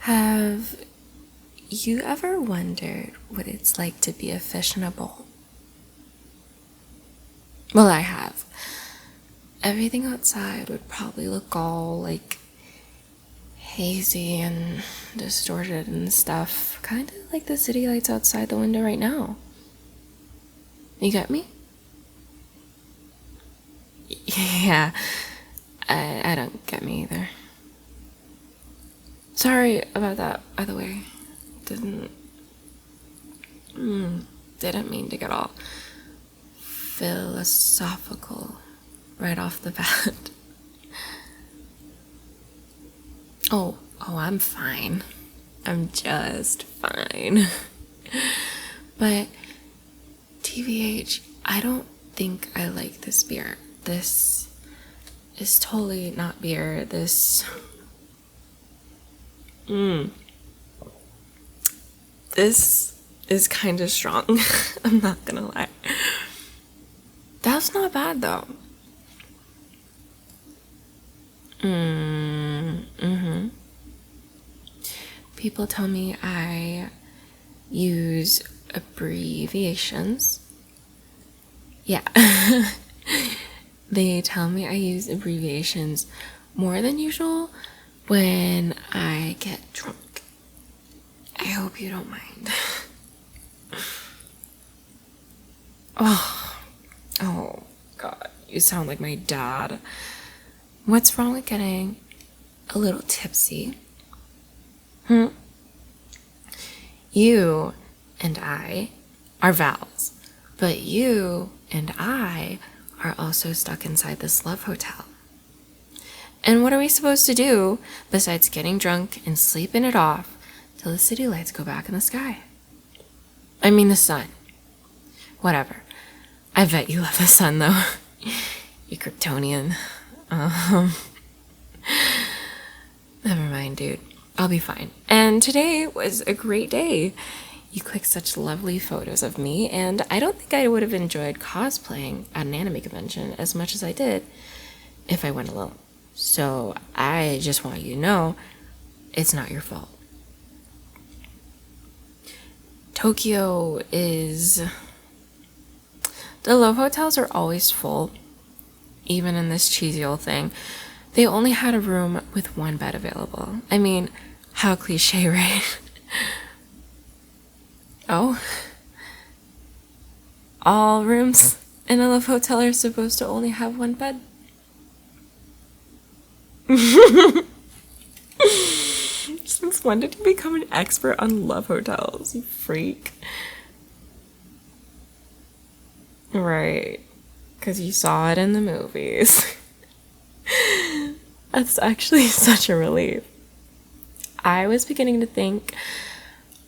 Have you ever wondered what it's like to be a fish in a bowl? Well, I have. Everything outside would probably look all like hazy and distorted and stuff, kind of like the city lights outside the window right now. You get me? Yeah, I don't get me either. Sorry about that, by the way. Didn't mean to get all philosophical right off the bat. Oh, I'm fine. I'm just fine. But TBH, I don't think I like this beer. This is totally not beer. This is kind of strong. I'm not gonna lie. That's not bad though. People tell me I use abbreviations. Yeah. They tell me I use abbreviations more than usual when I get drunk. I hope you don't mind. Oh, God, you sound like my dad. What's wrong with getting a little tipsy? You and I are Vals, but you and I are also stuck inside this love hotel. And what are we supposed to do besides getting drunk and sleeping it off till the city lights go back in the sky? I mean the sun. Whatever. I bet you love the sun though. You Kryptonian. Never mind, dude. I'll be fine. And today was a great day. You clicked such lovely photos of me, and I don't think I would have enjoyed cosplaying at an anime convention as much as I did if I went alone. So I just want you to know, it's not your fault. Tokyo is... The love hotels are always full, even in this cheesy old thing. They only had a room with one bed available. I mean, how cliche, right? Oh? All rooms in a love hotel are supposed to only have one bed? Since when did you become an expert on love hotels, you freak? Right, because you saw it in the movies. That's actually such a relief. I was beginning to think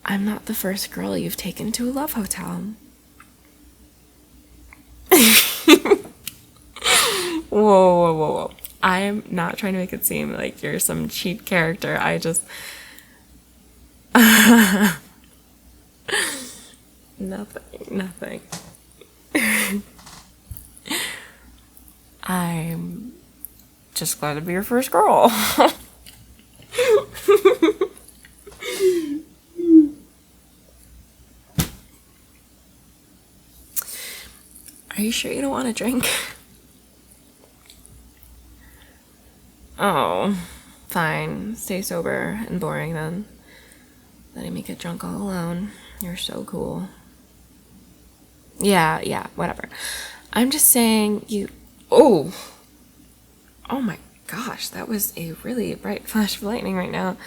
I'm not the first girl you've taken to a love hotel. Whoa. I'm not trying to make it seem like you're some cheap character. I just... Nothing. I'm just glad to be your first girl. Are you sure you don't want a drink? Oh, fine. Stay sober and boring then. Letting me get drunk all alone. You're so cool. Yeah, whatever. I'm just saying you... Oh my gosh, that was a really bright flash of lightning right now.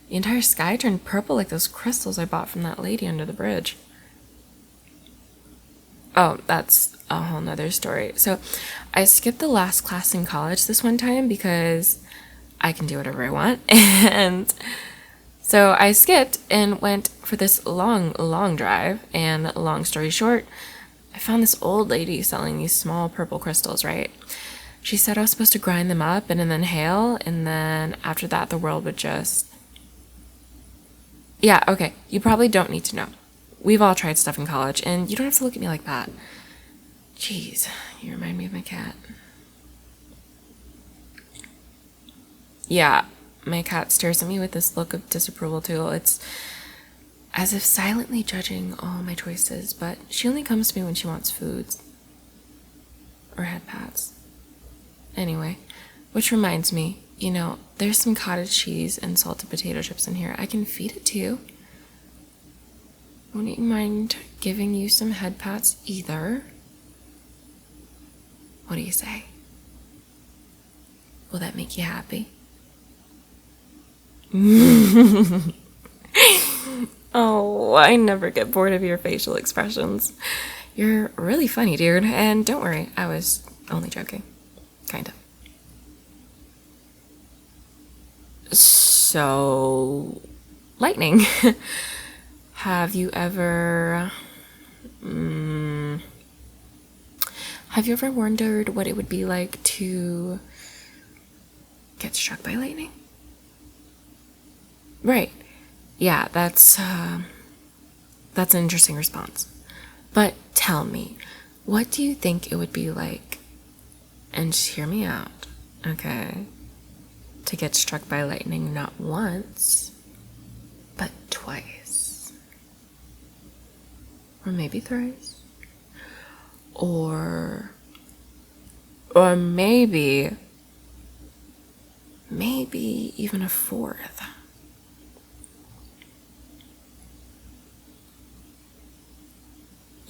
The entire sky turned purple like those crystals I bought from that lady under the bridge. Oh, that's a whole nother story. So I skipped the last class in college this one time because I can do whatever I want. And so I skipped and went for this long drive. And long story short, I found this old lady selling these small purple crystals, right? She said I was supposed to grind them up and then inhale, and then after that the world would just... Yeah, okay, you probably don't need to know. We've all tried stuff in college, and you don't have to look at me like that. Jeez, you remind me of my cat. Yeah, My cat stares at me with this look of disapproval too. It's as if silently judging all my choices, but she only comes to me when she wants food or head pats. Anyway, which reminds me, there's some cottage cheese and salted potato chips in here. I can feed it to you. Wouldn't you mind giving you some head pats either? What do you say? Will that make you happy? Oh, I never get bored of your facial expressions. You're really funny, dude. And don't worry, I was only joking. Kind of. So, lightning. Have you ever wondered what it would be like to get struck by lightning? Right. Yeah, that's an interesting response. But tell me, what do you think it would be like, and just hear me out, okay, to get struck by lightning not once, but twice? Or maybe thrice? Or maybe even a fourth.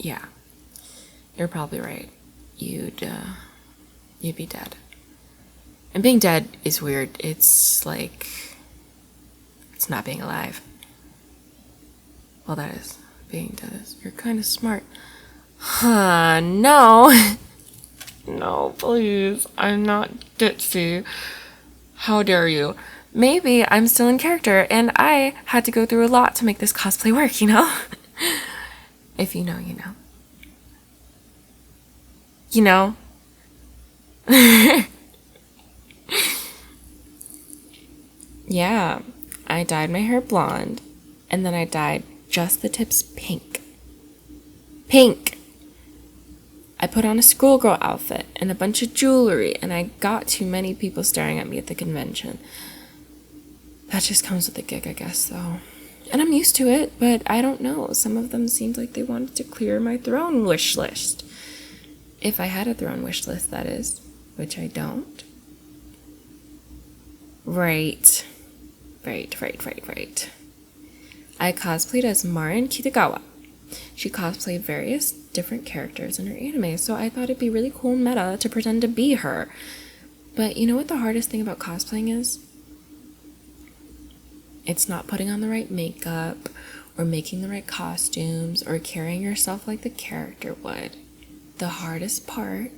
Yeah, you're probably right. You'd be dead. And being dead is weird. It's like, it's not being alive. Well, that is. Being dead is. You're kind of smart. Huh, no. No, please. I'm not ditzy. How dare you? Maybe I'm still in character, and I had to go through a lot to make this cosplay work, If you know, you know. You know? Yeah, I dyed my hair blonde, and then I dyed just the tips pink. Pink! I put on a schoolgirl outfit and a bunch of jewelry, and I got too many people staring at me at the convention. That just comes with the gig, I guess, though. And I'm used to it, but I don't know. Some of them seemed like they wanted to clear my throne wish list. If I had a throne wish list, that is. Which I don't. Right. I cosplayed as Marin Kitagawa. She cosplayed various different characters in her anime, so I thought it'd be really cool meta to pretend to be her. But you know what the hardest thing about cosplaying is? It's not putting on the right makeup, or making the right costumes, or carrying yourself like the character would. The hardest part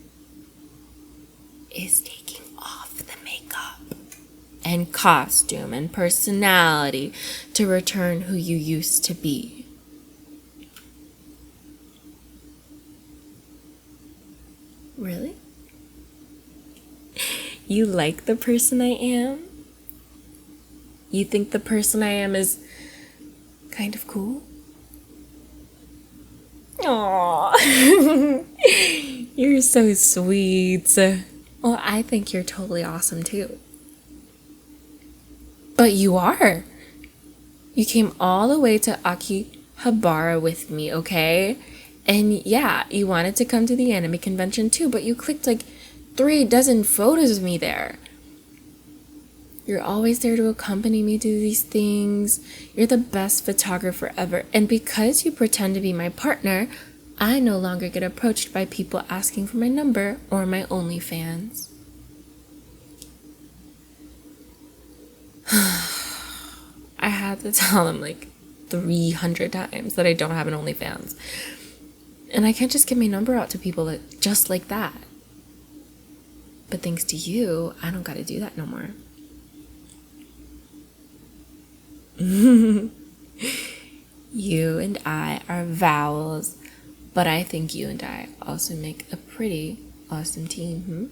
is taking off the makeup and costume and personality to return who you used to be. Really? You like the person I am? You think the person I am is kind of cool? Aww. You're so sweet. Well, I think you're totally awesome too. But you are. You came all the way to Akihabara with me, okay? And yeah, you wanted to come to the anime convention too, but you clicked like 3 dozen photos of me there. You're always there to accompany me to these things. You're the best photographer ever. And because you pretend to be my partner, I no longer get approached by people asking for my number or my OnlyFans. I had to tell them like 300 times that I don't have an OnlyFans. And I can't just give my number out to people that just like that. But thanks to you, I don't gotta do that no more. You and I are vowels, but I think you and I also make a pretty awesome team,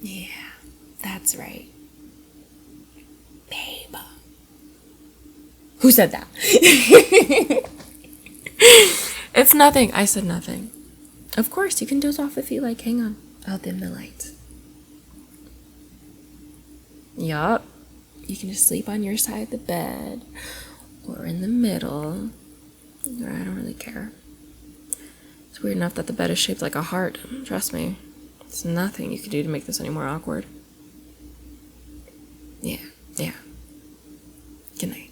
Yeah, that's right. Babe. Who said that? It's nothing. I said nothing. Of course, you can doze off if you like. Hang on. I'll dim the lights. Yup. You can just sleep on your side of the bed or in the middle. Or I don't really care. It's weird enough that the bed is shaped like a heart. Trust me. There's nothing you can do to make this any more awkward. Yeah. Good night.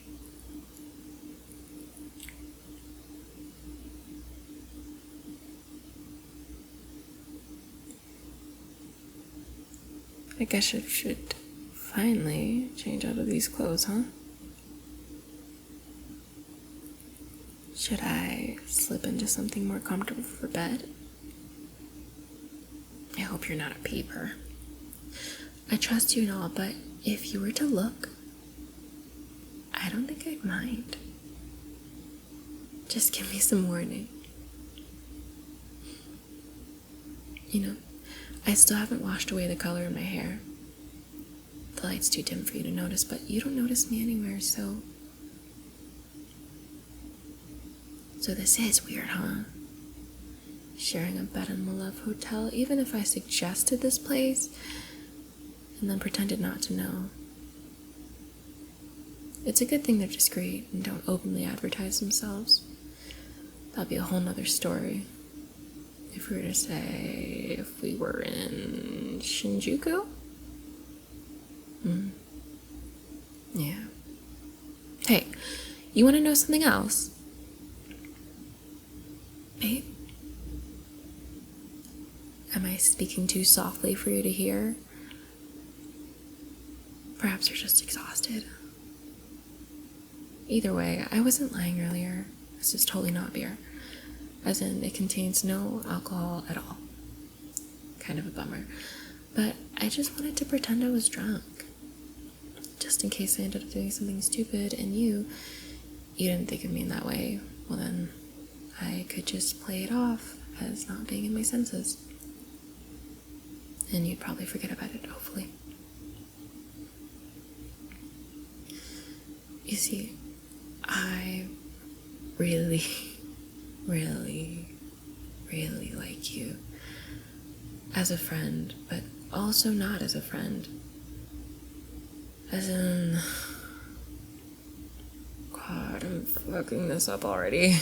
I guess I should finally change out of these clothes, huh? Should I slip into something more comfortable for bed? I hope you're not a peeper. I trust you and all, but if you were to look, I don't think I'd mind. Just give me some warning. You know, I still haven't washed away the color in my hair. The light's too dim for you to notice, but you don't notice me anywhere, so... So this is weird, huh? Sharing a bed in the Love Hotel, even if I suggested this place and then pretended not to know. It's a good thing they're discreet and don't openly advertise themselves. That'd be a whole nother story. If we were to say, if we were in Shinjuku? Yeah. Hey, you want to know something else? Babe? Am I speaking too softly for you to hear? Perhaps you're just exhausted. Either way, I wasn't lying earlier. This is totally not beer. As in, it contains no alcohol at all. Kind of a bummer. But I just wanted to pretend I was drunk. Just in case I ended up doing something stupid and you didn't think of me in that way. Well then, I could just play it off as not being in my senses. And you'd probably forget about it, hopefully. You see, I really, really, really like you as a friend, but also not as a friend. As in... God, I'm fucking this up already.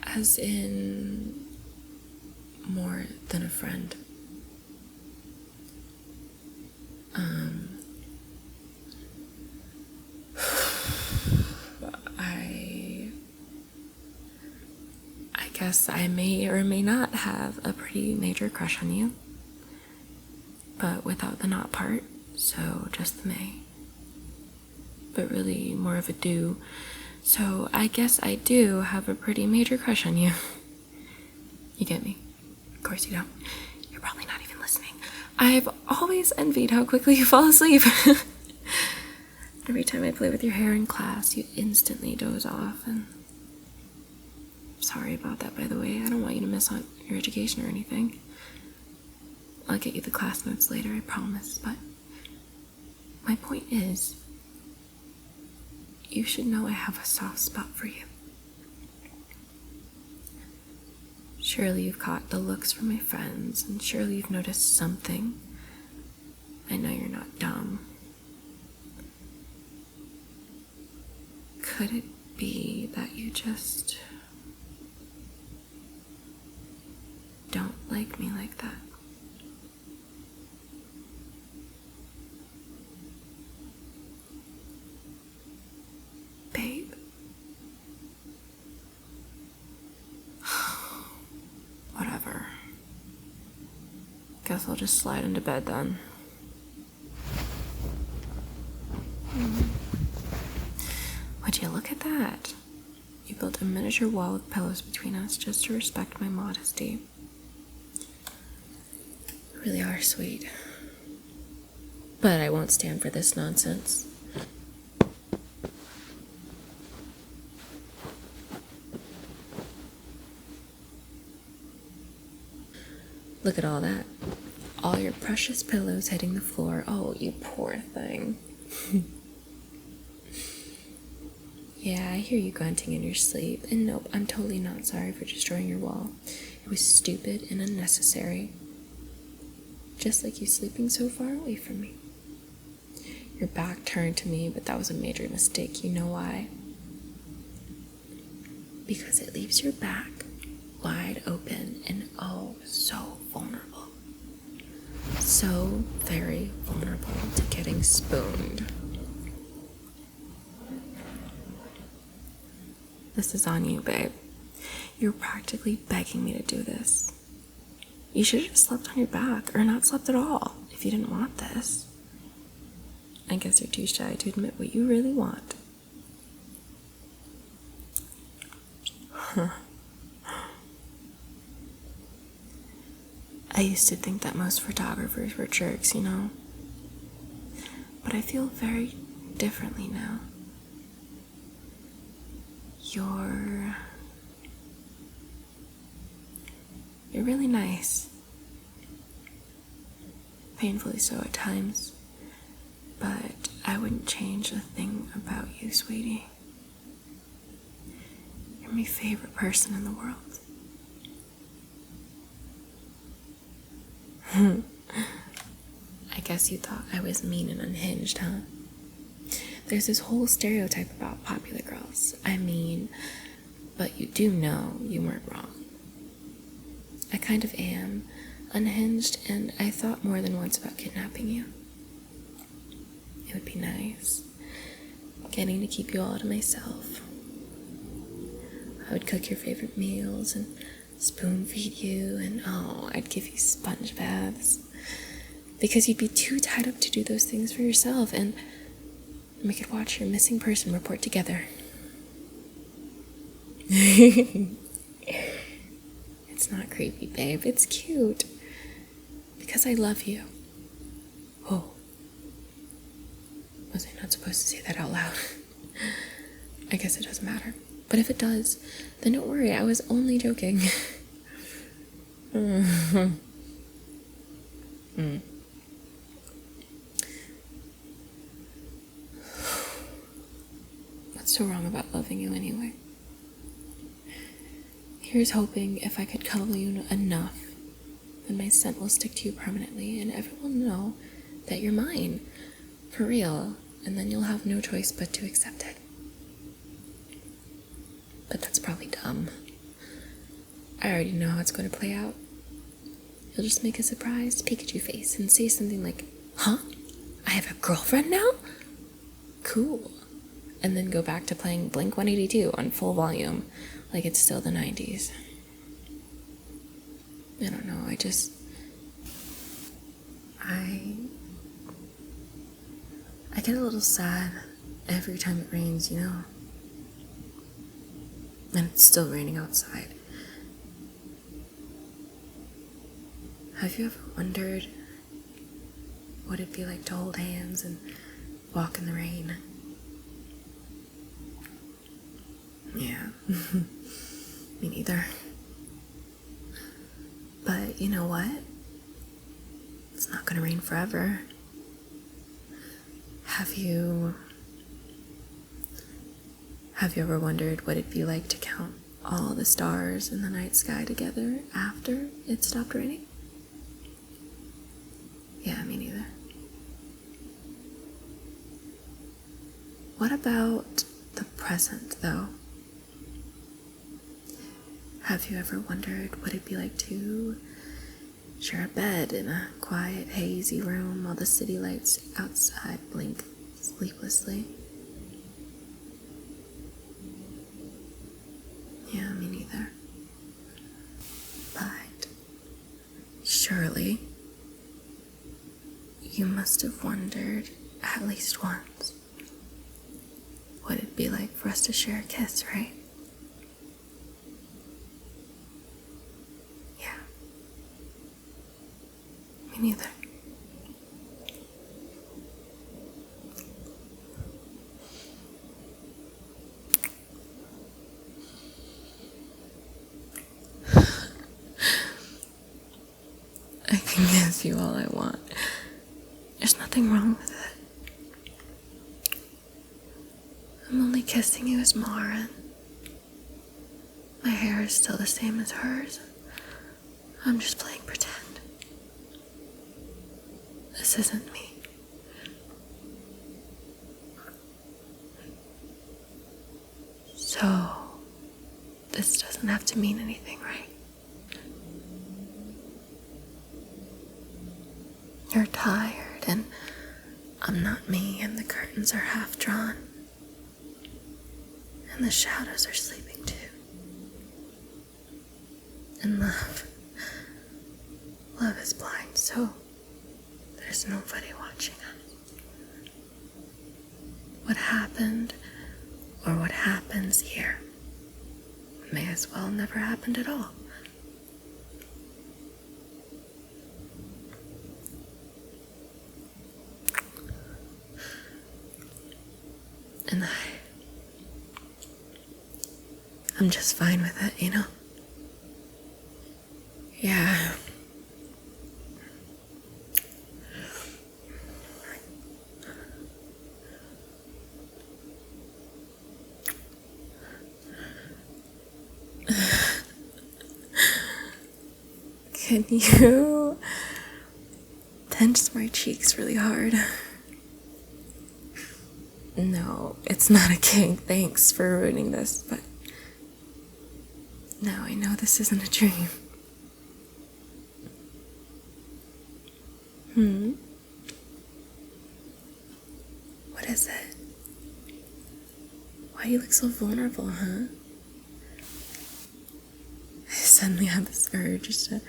As in... more than a friend. I guess I may or may not have a pretty major crush on you. But without the not part, so just the may. But really more of a do. So I guess I do have a pretty major crush on you. You get me? Of course you don't. You're probably not even listening. I've always envied how quickly you fall asleep. Every time I play with your hair in class, you instantly doze off. And sorry about that, by the way. I don't want you to miss on your education or anything. I'll get you the class notes later, I promise. But my point is, you should know I have a soft spot for you. Surely you've caught the looks from my friends, and surely you've noticed something. I know you're not dumb. Could it be that you just don't like me like that? Babe? Whatever. Guess I'll just slide into bed then. Would you look at that? You built a miniature wall with pillows between us just to respect my modesty. You really are sweet. But I won't stand for this nonsense. Look at all that. All your precious pillows hitting the floor. Oh, you poor thing. Yeah, I hear you grunting in your sleep. And nope, I'm totally not sorry for destroying your wall. It was stupid and unnecessary. just like you sleeping so far away from me. Your back turned to me, but that was a major mistake. You know why? Because it leaves your back wide open and oh, so vulnerable. So very vulnerable to getting spooned. This is on you, babe. You're practically begging me to do this. You should have just slept on your back, or not slept at all, if you didn't want this. I guess you're too shy to admit what you really want. I used to think that most photographers were jerks, you know? But I feel very differently now. You're really nice. Painfully so at times. But I wouldn't change a thing about you, sweetie. You're my favorite person in the world. I guess you thought I was mean and unhinged, huh? There's this whole stereotype about popular girls. I mean, but you do know you weren't wrong. I kind of am unhinged, and I thought more than once about kidnapping you. It would be nice, getting to keep you all to myself. I would cook your favorite meals and spoon feed you, and oh, I'd give you sponge baths. Because you'd be too tied up to do those things for yourself, and we could watch your missing person report together. It's not creepy, babe. It's cute. Because I love you. Oh. Was I not supposed to say that out loud? I guess it doesn't matter. But if it does, then don't worry. I was only joking. What's so wrong about loving you anyway? Here's hoping if I could cuddle you enough, then my scent will stick to you permanently and everyone will know that you're mine. For real. And then you'll have no choice but to accept it. But that's probably dumb. I already know how it's going to play out. You'll just make a surprised Pikachu face and say something like, "Huh? I have a girlfriend now? Cool." And then go back to playing Blink-182 on full volume, like it's still the 90s. I don't know, I get a little sad every time it rains, you know? And it's still raining outside. Have you ever wondered what it'd be like to hold hands and walk in the rain? Yeah, me neither. But you know what? It's not gonna rain forever. Have you ever wondered what it'd be like to count all the stars in the night sky together after it stopped raining? Yeah, me neither. What about the present, though? Have you ever wondered what it'd be like to share a bed in a quiet, hazy room while the city lights outside blink sleeplessly? Yeah, me neither. But surely you must have wondered at least once what it'd be like for us to share a kiss, right? Yeah. Me neither. I can kiss you all I want. There's nothing wrong with it. I'm only kissing you as Mara. My hair is still the same as hers. I'm just playing pretend. this isn't me. So, this doesn't have to mean anything, right? You're tired, and I'm not me, and the curtains are half drawn, and the shadows are sleeping too. And love is blind, so there's nobody watching us. What happened, or what happens here, may as well never happened at all. And I'm just fine with it, you know? Yeah. Can you tense my cheeks really hard? No, it's not a kink. Thanks for ruining this, but now I know this isn't a dream. What is it? Why do you look so vulnerable, huh? I suddenly have this urge to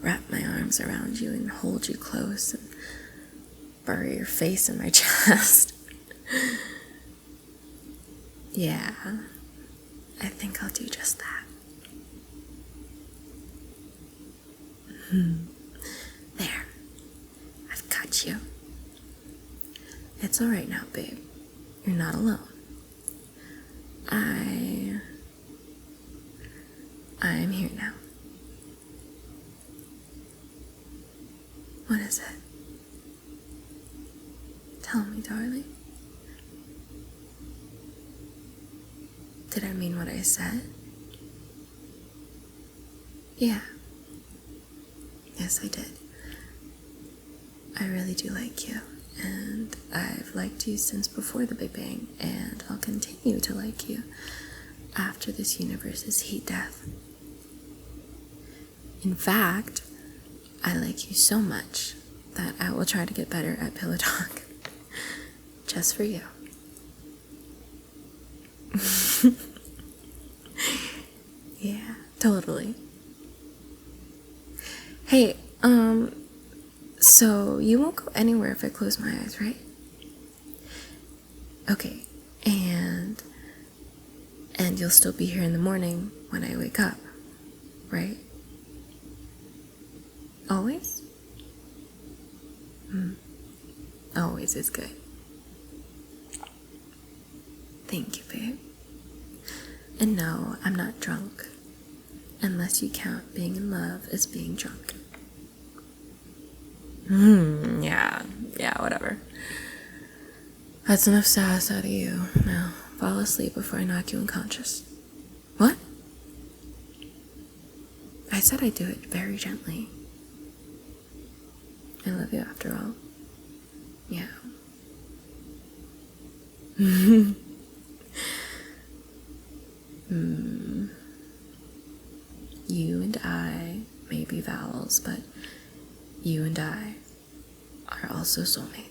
wrap my arms around you and hold you close and bury your face in my chest. Yeah, I think I'll do just that. There, I've got you. It's alright now, babe. You're not alone. I'm here now. What is it? Tell me, darling. Did I mean what I said? Yeah. Yes, I did. I really do like you, and I've liked you since before the Big Bang, and I'll continue to like you after this universe's heat death. In fact, I like you so much that I will try to get better at pillow talk. Just for you. Yeah, totally. Hey, so you won't go anywhere if I close my eyes, right? Okay, and you'll still be here in the morning when I wake up, right? Always? Always is good. Thank you, babe. And no, I'm not drunk, unless you count being in love as being drunk. Yeah, whatever. That's enough sass out of you. Now, fall asleep before I knock you unconscious. What? I said I'd do it very gently. I love you after all. Yeah. You and I may be vowels, but you and I are also soulmates.